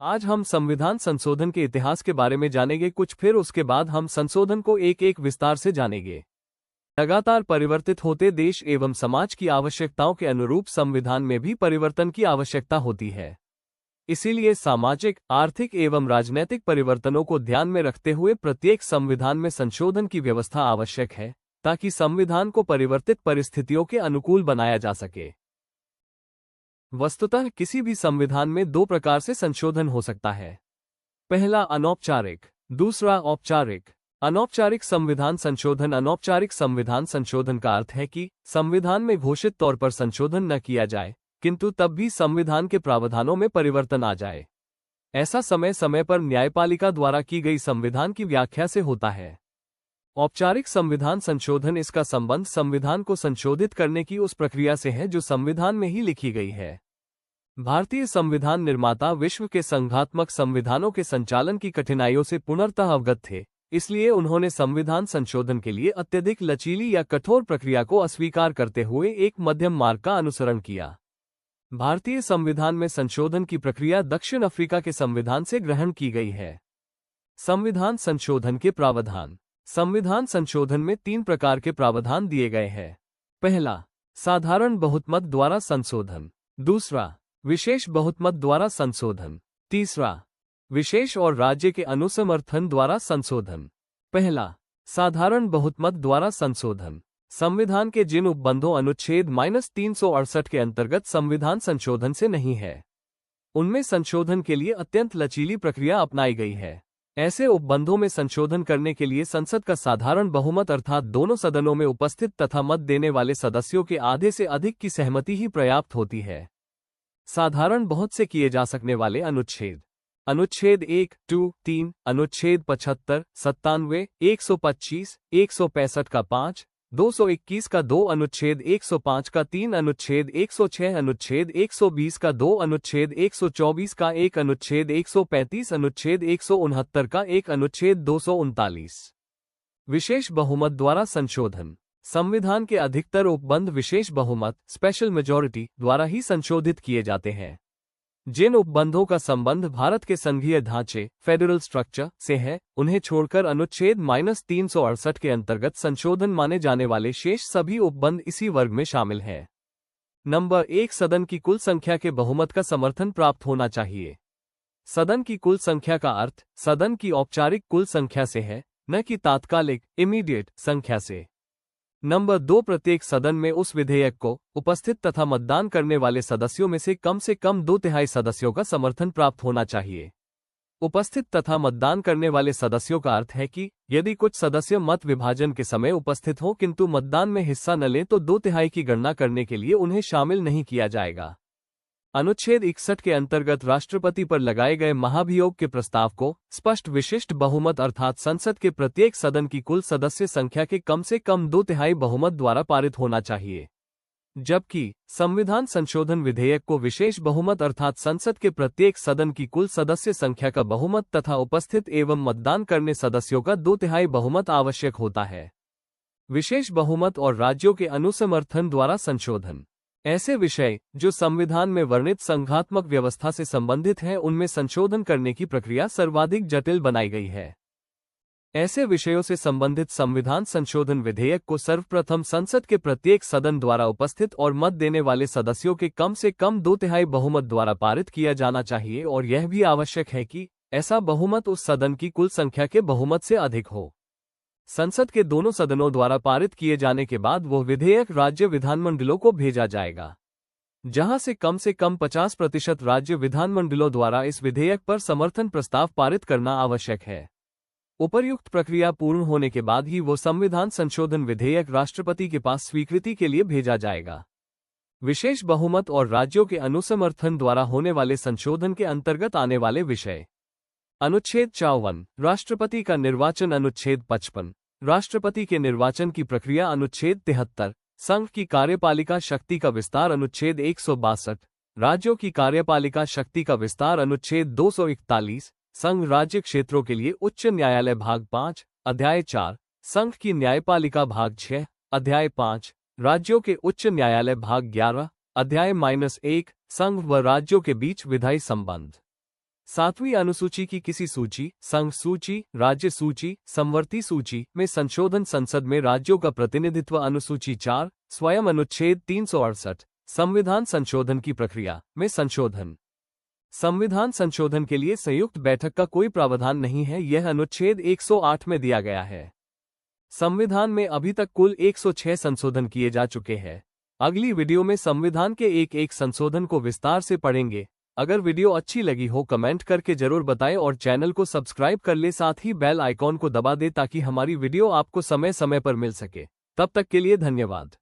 आज हम संविधान संशोधन के इतिहास के बारे में जानेंगे कुछ, फिर उसके बाद हम संशोधन को एक एक विस्तार से जानेंगे। लगातार परिवर्तित होते देश एवं समाज की आवश्यकताओं के अनुरूप संविधान में भी परिवर्तन की आवश्यकता होती है। इसीलिए सामाजिक, आर्थिक एवं राजनैतिक परिवर्तनों को ध्यान में रखते हुए प्रत्येक संविधान में संशोधन की व्यवस्था आवश्यक है, ताकि संविधान को परिवर्तित परिस्थितियों के अनुकूल बनाया जा सके। वस्तुतः किसी भी संविधान में दो प्रकार से संशोधन हो सकता है। पहला अनौपचारिक, दूसरा औपचारिक। अनौपचारिक संविधान संशोधन। अनौपचारिक संविधान संशोधन का अर्थ है कि संविधान में घोषित तौर पर संशोधन न किया जाए, किंतु तब भी संविधान के प्रावधानों में परिवर्तन आ जाए। ऐसा समय समय पर न्यायपालिका द्वारा की गई संविधान की व्याख्या से होता है। औपचारिक संविधान संशोधन, इसका संबंध संविधान को संशोधित करने की उस प्रक्रिया से है जो संविधान में ही लिखी गई है। भारतीय संविधान निर्माता विश्व के संघात्मक संविधानों के संचालन की कठिनाइयों से पूर्णतः अवगत थे, इसलिए उन्होंने संविधान संशोधन के लिए अत्यधिक लचीली या कठोर प्रक्रिया को अस्वीकार करते हुए एक मध्यम मार्ग का अनुसरण किया। भारतीय संविधान में संशोधन की प्रक्रिया दक्षिण अफ्रीका के संविधान से ग्रहण की गई है। संविधान संशोधन के प्रावधान। संविधान संशोधन में 3 प्रकार के प्रावधान दिए गए हैं। पहला, साधारण बहुमत द्वारा संशोधन। दूसरा, विशेष बहुमत द्वारा संशोधन। तीसरा, विशेष और राज्य के अनुसमर्थन द्वारा संशोधन। पहला, साधारण बहुमत द्वारा संशोधन। संविधान के जिन उपबंधों अनुच्छेद -368 के अंतर्गत संविधान संशोधन से नहीं है, उनमें संशोधन के लिए अत्यंत लचीली प्रक्रिया अपनाई गई है। ऐसे उपबंधों में संशोधन करने के लिए संसद का साधारण बहुमत अर्थात दोनों सदनों में उपस्थित तथा मत देने वाले सदस्यों के आधे से अधिक की सहमति ही पर्याप्त होती है। साधारण बहुत से किए जा सकने वाले अनुच्छेद। अनुच्छेद 1, 2, 3, अनुच्छेद 75, 97, 125, 165 का 5, 221 का 2, अनुच्छेद 105 का 3, अनुच्छेद 106, अनुच्छेद 120 का 2, अनुच्छेद 124 का 1, अनुच्छेद 135, अनुच्छेद 169 का 1, अनुच्छेद 239। विशेष बहुमत द्वारा संशोधन। संविधान के अधिकतर उपबंध विशेष बहुमत, स्पेशल मेजॉरिटी द्वारा ही संशोधित किए जाते हैं। जिन उपबंधों का संबंध भारत के संघीय ढांचे, फेडरल स्ट्रक्चर से है, उन्हें छोड़कर अनुच्छेद -368 के अंतर्गत संशोधन माने जाने वाले शेष सभी उपबंध इसी वर्ग में शामिल हैं। नंबर 1, सदन की कुल संख्या के बहुमत का समर्थन प्राप्त होना चाहिए। सदन की कुल संख्या का अर्थ सदन की औपचारिक कुल संख्या से है, न कि तात्कालिक इमीडिएट संख्या से। नंबर 2, प्रत्येक सदन में उस विधेयक को उपस्थित तथा मतदान करने वाले सदस्यों में से कम 2/3 सदस्यों का समर्थन प्राप्त होना चाहिए। उपस्थित तथा मतदान करने वाले सदस्यों का अर्थ है कि यदि कुछ सदस्य मत विभाजन के समय उपस्थित हो किंतु मतदान में हिस्सा न लें तो 2/3 की गणना करने के लिए उन्हें शामिल नहीं किया जाएगा। अनुच्छेद 61 के अंतर्गत राष्ट्रपति पर लगाए गए महाभियोग के प्रस्ताव को स्पष्ट विशिष्ट बहुमत अर्थात संसद के प्रत्येक सदन की कुल सदस्य संख्या के कम से कम 2/3 बहुमत द्वारा पारित होना चाहिए, जबकि संविधान संशोधन विधेयक को विशेष बहुमत अर्थात संसद के प्रत्येक सदन की कुल सदस्य संख्या का बहुमत तथा उपस्थित एवं मतदान करने सदस्यों का 2/3 बहुमत आवश्यक होता है। विशेष बहुमत और राज्यों के अनुसमर्थन द्वारा संशोधन। ऐसे विषय जो संविधान में वर्णित संघात्मक व्यवस्था से संबंधित हैं, उनमें संशोधन करने की प्रक्रिया सर्वाधिक जटिल बनाई गई है। ऐसे विषयों से संबंधित संविधान संशोधन विधेयक को सर्वप्रथम संसद के प्रत्येक सदन द्वारा उपस्थित और मत देने वाले सदस्यों के कम से कम 2/3 बहुमत द्वारा पारित किया जाना चाहिए और यह भी आवश्यक है कि ऐसा बहुमत उस सदन की कुल संख्या के बहुमत से अधिक हो। संसद के दोनों सदनों द्वारा पारित किए जाने के बाद वो विधेयक राज्य विधानमंडलों को भेजा जाएगा, जहां से कम 50% राज्य विधानमंडलों द्वारा इस विधेयक पर समर्थन प्रस्ताव पारित करना आवश्यक है। उपर्युक्त प्रक्रिया पूर्ण होने के बाद ही वो संविधान संशोधन विधेयक राष्ट्रपति के पास स्वीकृति के लिए भेजा जाएगा। विशेष बहुमत और राज्यों के अनुसमर्थन द्वारा होने वाले संशोधन के अंतर्गत आने वाले विषय। अनुच्छेद 54, राष्ट्रपति का निर्वाचन। अनुच्छेद 55, राष्ट्रपति के निर्वाचन की प्रक्रिया। अनुच्छेद 73, संघ की कार्यपालिका शक्ति का विस्तार। अनुच्छेद 162, राज्यों की कार्यपालिका शक्ति का विस्तार। अनुच्छेद 241, संघ राज्य क्षेत्रों के लिए उच्च न्यायालय। भाग 5, अध्याय 4, संघ की न्यायपालिका। भाग 6, अध्याय 5, राज्यों के उच्च न्यायालय। भाग 11, अध्याय -1, संघ व राज्यों के बीच विधायी संबंध। 7वीं अनुसूची की किसी सूची, संघ सूची, राज्य सूची, समवर्ती सूची में संशोधन। संसद में राज्यों का प्रतिनिधित्व। अनुसूची 4 स्वयं। अनुच्छेद 368 संविधान संशोधन की प्रक्रिया में संशोधन। संविधान संशोधन के लिए संयुक्त बैठक का कोई प्रावधान नहीं है, यह अनुच्छेद 108 में दिया गया है। संविधान में अभी तक कुल 106 संशोधन किए जा चुके हैं। अगली वीडियो में संविधान के एक एक संशोधन को विस्तार से पढ़ेंगे। अगर वीडियो अच्छी लगी हो कमेंट करके जरूर बताएं और चैनल को सब्सक्राइब कर ले, साथ ही बेल आइकॉन को दबा दे ताकि हमारी वीडियो आपको समय समय पर मिल सके। तब तक के लिए धन्यवाद।